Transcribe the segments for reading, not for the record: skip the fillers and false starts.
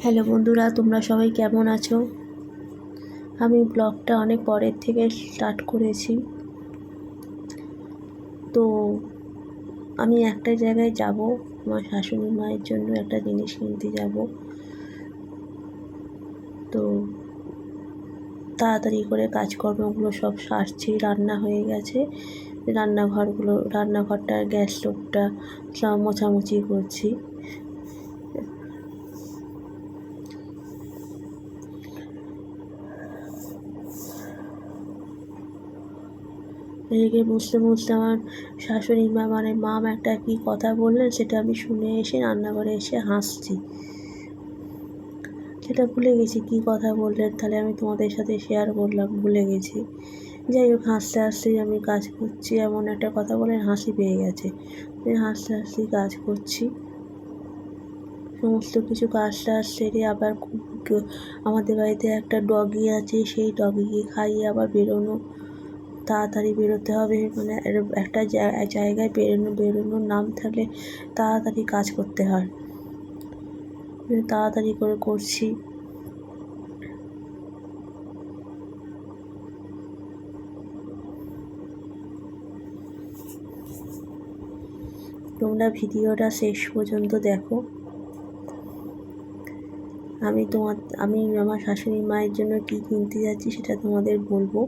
Hello বন্ধুরা, তোমরা সবাই কেমন আছো? আমি ব্লগটা অনেক পরের থেকে স্টার্ট করেছি। তো আমি একটা জায়গায় যাব, আমার শাশুড়ি মায়ের জন্য একটা জিনিস কিনতে যাব। তো তাড়াতাড়ি করে কাজকর্মগুলো সব সারছি, রান্না হয়ে গেছে। রান্নাঘরটা, গ্যাস স্টোভটা সব মোছামুছি করছি। এদিকে বুঝতে বুঝতে আমার শাশুড়ি মা মাম একটা কী কথা বললেন, সেটা আমি শুনে এসে রান্নাঘরে এসে হাসছি। সেটা ভুলে গেছি কী কথা বললেন, তাহলে আমি তোমাদের সাথে শেয়ার করলাম, ভুলে গেছি। যাই হোক, হাসতে হাসতেই আমি কাজ করছি, এমন একটা কথা বলেন হাসি পেয়ে গেছে। হাসতে হাসতেই কাজ করছি, সমস্ত কিছু কাজ টাজ সেরে আবার আমাদের বাড়িতে একটা ডগি আছে, সেই ডগিকে খাইয়ে আবার বেরোনো, তাড়াতাড়ি বেরোতে হবে। মানে একটা জায়গায় বেরোনোর নাম থাকলে তাড়াতাড়ি কাজ করতে হয়, তাড়াতাড়ি করে করছি। তোমরা ভিডিওটা শেষ পর্যন্ত দেখো। আমি আমার শাশুড়ি মায়ের জন্য কী কিনতে যাচ্ছি সেটা তোমাদের বলবো।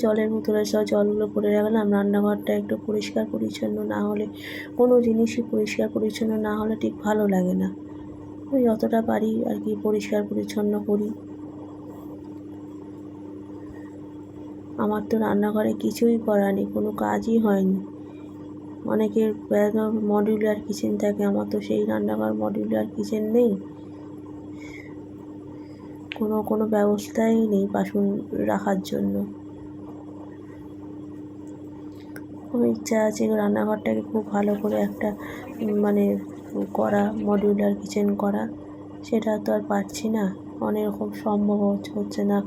জলের বোতলে সব জলগুলো পড়ে রাখলাম। রান্নাঘরটা একটু পরিষ্কার পরিচ্ছন্ন না হলে, কোনো জিনিসই পরিষ্কার পরিচ্ছন্ন না হলে ঠিক ভালো লাগে না। আমি যতটা পারি আর কি পরিষ্কার পরিচ্ছন্ন করি। আমার তো রান্নাঘরে কিছুই করা নেই, কোনো কাজই হয়নি। অনেকের মডিউলার কিচেন থাকে, আমার তো সেই রান্নাঘর মডিউলার কিচেন নেই, কোনো ব্যবস্থাই নেই বাসন রাখার জন্য। খুব ইচ্ছা আছে রান্নাঘরটাকে খুব ভালো করে একটা করা, মডিউলার কিচেন করা। সেটা তো আর পারছি না, অনেক রকম সম্ভব হচ্ছে না,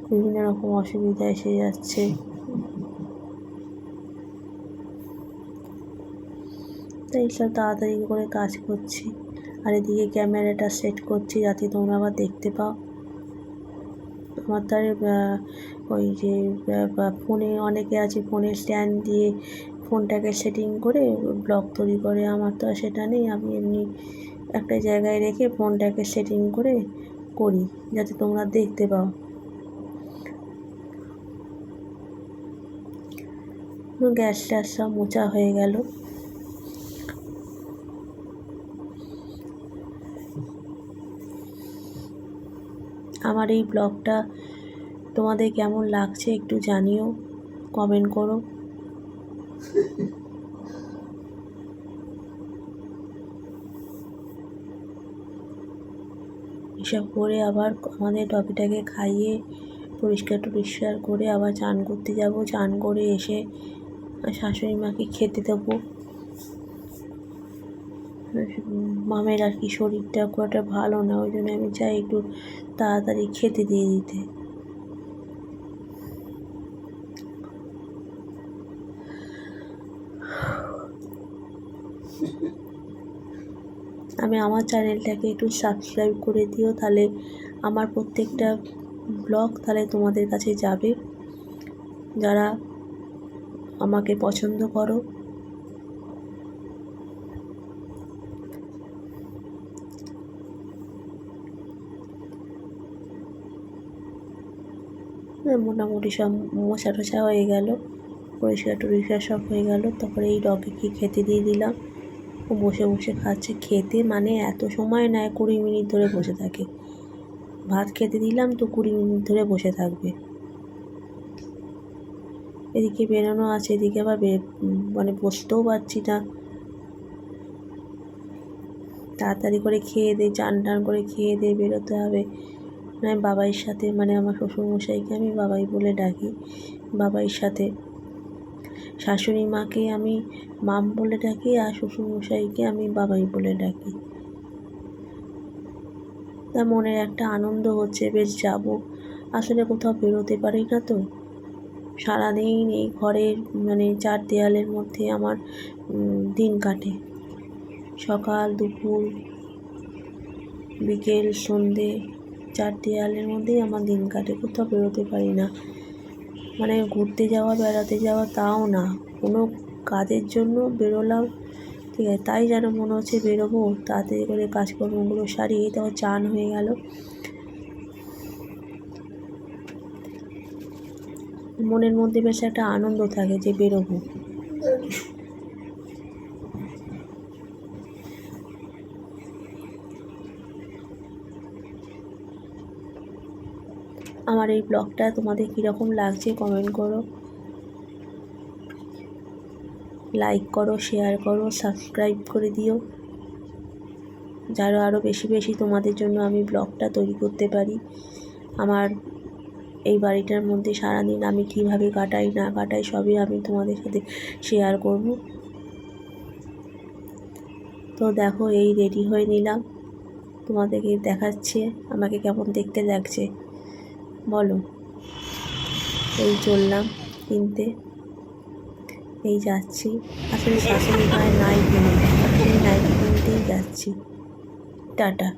বিভিন্ন রকম অসুবিধা এসে যাচ্ছে। তাই সব তাড়াতাড়ি করে কাজ করছি, আর এদিকে ক্যামেরাটা সেট করছি যাতে তোমরা আবার দেখতে পাও। আমার তার ওই যে ফোনে অনেকে আছে, ফোনে স্ট্যান্ড দিয়ে ফোনটাকে সেটিং করে ব্লগ তৈরি করে। আমার তো আর সেটা নেই, আমি এমনি একটা জায়গায় রেখে ফোনটাকে সেটিং করে করি যাতে তোমরা দেখতে পাও। গ্যাস ট্যাস সব মোছা হয়ে গেল। আমার এই ব্লগটা তোমাদের কেমন লাগছে একটু জানিও, কমেন্ট করো। এসব করে আবার আমাদের ডগিটাকে খাইয়ে পরিষ্কার করে আবার চান করতে যাব। চান করে এসে শাশুড়ি মাকে খেতে দেবো। মামের আর কি শরীরটা খুব একটা ভালো না, ওই জন্য আমি চাই একটু তাড়াতাড়ি খেতে দিয়ে দিতে। আমার চ্যানেলটাকে একটু সাবস্ক্রাইব করে দিও, তাহলে আমার প্রত্যেকটা ব্লগ তাহলে তোমাদের কাছে যাবে, যারা আমাকে পছন্দ করো। মোটামুটি সব মোছা টোছা হয়ে গেল, পরিষ্কার সব হয়ে গেল। তারপরে এই ডগিকে খেতে দিয়ে দিলাম, ও বসে বসে খাচ্ছে। খেতে মানে এত সময় নেয়, 20 মিনিট ধরে বসে থাকে। ভাত খেতে দিলাম তো 20 মিনিট ধরে বসে থাকবে। এদিকে বেরোনো আছে, এদিকে আবার বসতেও পারছি না। তাড়াতাড়ি করে খেয়ে দিয়ে চান করে খেয়ে দিয়ে বেরোতে হবে। আমি বাবাইয়ের সাথে আমার শ্বশুরমশাইকে আমি বাবাই বলে ডাকি। বাবাইয়ের সাথে শাশুড়ি মাকে আমি মাম বলে ডাকি, আর শ্বশুরমশাইকে আমি বাবাই বলে ডাকি। তা মনের একটা আনন্দ হচ্ছে, বেশ যাব। আসলে কোথাও বেরোতে পারি না তো, সারাদিন এই ঘরের 4 দেয়ালের মধ্যে আমার দিন কাটে। সকাল দুপুর বিকেল সন্ধে 4 দেয়ালের মধ্যেই আমার দিন কাটে, কোথাও বেরোতে পারি না। মানে ঘুরতে যাওয়া বেড়াতে যাওয়া তাও না, কোনো কাজের জন্য বেরোলাম, ঠিক আছে, তাই যেন মনে হচ্ছে বেরোবো, তাড়াতাড়ি করে কাজকর্মগুলো সারিয়ে তখন চান হয়ে গেল। মনের মধ্যে বেশ একটা আনন্দ থাকে যে বেরোবো। আমার এই ব্লগটা তোমাদের কীরকম লাগছে কমেন্ট করো, লাইক করো, শেয়ার করো, সাবস্ক্রাইব করে দিও, যারা আরও বেশি বেশি তোমাদের জন্য আমি ব্লগটা তৈরি করতে পারি। আমার এই বাড়িটার মধ্যে সারাদিন আমি কিভাবে কাটাই না কাটাই সবই আমি তোমাদের সাথে শেয়ার করব। তো দেখো, এই রেডি হয়ে নিলাম, তোমাদেরকে দেখাচ্ছে আমাকে কেমন দেখতে লাগছে বলো। এই চললাম কিনতে, এই যাচ্ছি। আসলে শাশুড়ি মায়ের নাইটি নেই, সেই নাইটি কিনতেই যাচ্ছি। টাটা।